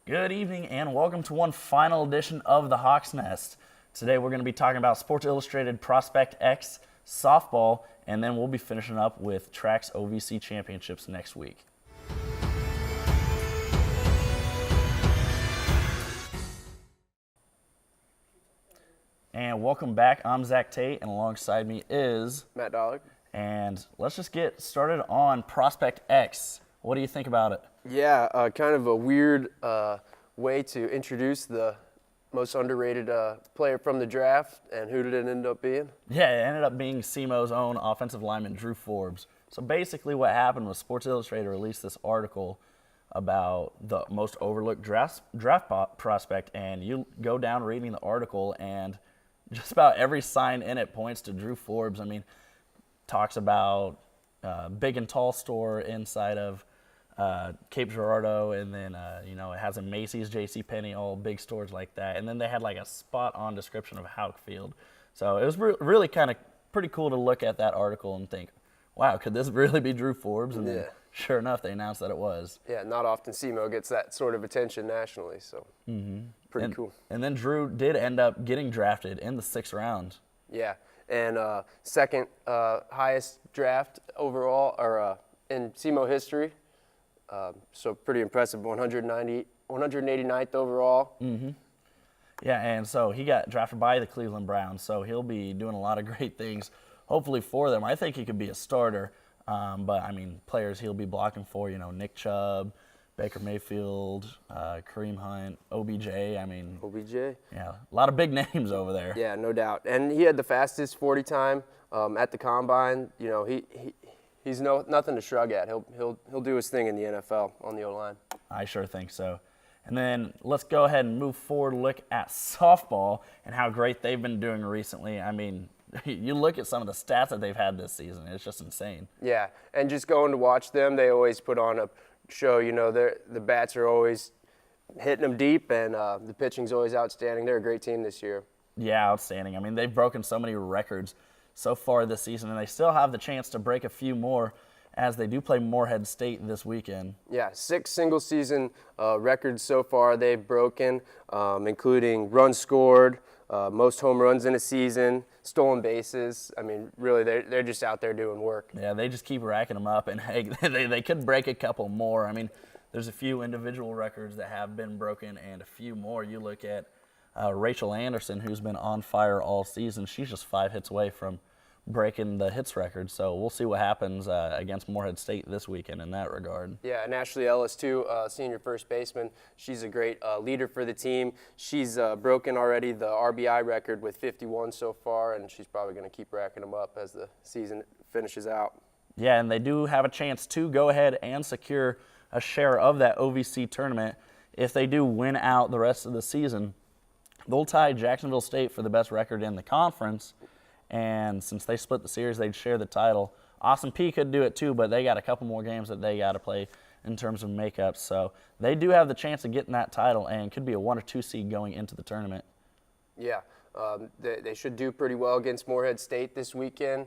Good evening and welcome to one final edition of the Hawk's Nest. Today we're going to be talking about Sports Illustrated Prospect X softball, and then we'll be finishing up with track's OVC Championships next week. And welcome back. I'm Zach Tate, and alongside me is Matt Dollar. And let's just get started on Prospect X. What do you think about it? Yeah, kind of a weird way to introduce the most underrated player from the draft, and who did it end up being? Yeah, it ended up being SEMO's own offensive lineman, Drew Forbes. So basically what happened was Sports Illustrated released this article about the most overlooked draft prospect, and you go down reading the article, and just about every sign in it points to Drew Forbes. I mean, talks about big and tall store inside of Cape Girardeau, and then it has a Macy's, JCPenney, all big stores like that. And then they had like a spot-on description of Houck Field. So it was really kind of pretty cool to look at that article and think, wow, could this really be Drew Forbes? And then sure enough, they announced that it was. Yeah, not often SEMO gets that sort of attention nationally, so pretty cool. And then Drew did end up getting drafted in the 6th round. Yeah, and second highest draft overall, or in SEMO history. So pretty impressive, 189th overall. Yeah, and so he got drafted by the Cleveland Browns, so he'll be doing a lot of great things, hopefully for them. I think he could be a starter, but, I mean, players he'll be blocking for, Nick Chubb, Baker Mayfield, Kareem Hunt, OBJ. OBJ? Yeah, a lot of big names over there. Yeah, no doubt. And he had the fastest 40 time at the combine. He's nothing to shrug at. He'll do his thing in the NFL on the O-line. I sure think so. And then let's go ahead and move forward, look at softball and how great they've been doing recently. I mean, you look at some of the stats that they've had this season, it's just insane. Yeah, and just going to watch them, they always put on a show. The bats are always hitting them deep, and the pitching's always outstanding. They're a great team this year. Yeah, outstanding. I mean, they've broken so many records so far this season, and they still have the chance to break a few more as they do play Morehead State this weekend. Yeah, 6 single-season records so far they've broken, including runs scored, most home runs in a season, stolen bases. I mean, really, they're just out there doing work. Yeah, they just keep racking them up, and hey, they could break a couple more. I mean, there's a few individual records that have been broken and a few more. You look at Rachel Anderson, who's been on fire all season. She's just 5 hits away from breaking the hits record. So we'll see what happens against Morehead State this weekend in that regard. Yeah, and Ashley Ellis, too, senior first baseman. She's a great leader for the team. She's broken already the RBI record with 51 so far, and she's probably going to keep racking them up as the season finishes out. Yeah, and they do have a chance to go ahead and secure a share of that OVC tournament. If they do win out the rest of the season, they'll tie Jacksonville State for the best record in the conference, and since they split the series, they'd share the title. Austin Peay could do it too, but they got a couple more games that they got to play in terms of makeup, so they do have the chance of getting that title and could be a 1 or 2 seed going into the tournament. Yeah, they should do pretty well against Morehead State this weekend.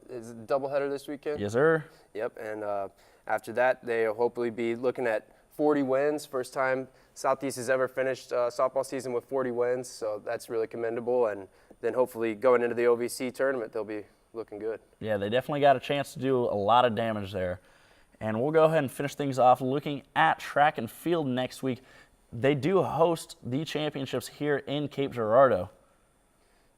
Is it a doubleheader this weekend? Yes, sir. Yep, and after that, they'll hopefully be looking at 40 wins. First time Southeast has ever finished softball season with 40 wins, so that's really commendable. And then hopefully going into the OVC tournament, they'll be looking good. Yeah, they definitely got a chance to do a lot of damage there. And we'll go ahead and finish things off looking at track and field next week. They do host the championships here in Cape Girardeau.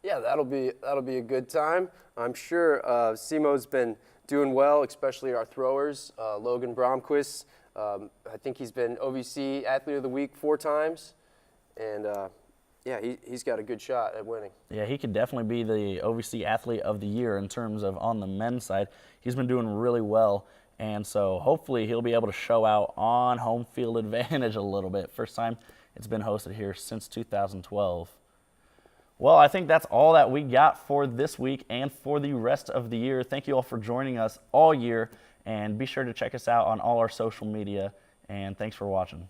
Yeah, that'll be a good time. I'm sure SEMO's been doing well, especially our throwers. Logan Bromquist, I think he's been OVC Athlete of the Week 4 times, and yeah, he's got a good shot at winning. Yeah, he could definitely be the OVC Athlete of the Year in terms of on the men's side. He's been doing really well, and so hopefully he'll be able to show out on home field advantage a little bit. First time it's been hosted here since 2012. Well, I think that's all that we got for this week and for the rest of the year. Thank you all for joining us all year, and be sure to check us out on all our social media, and thanks for watching.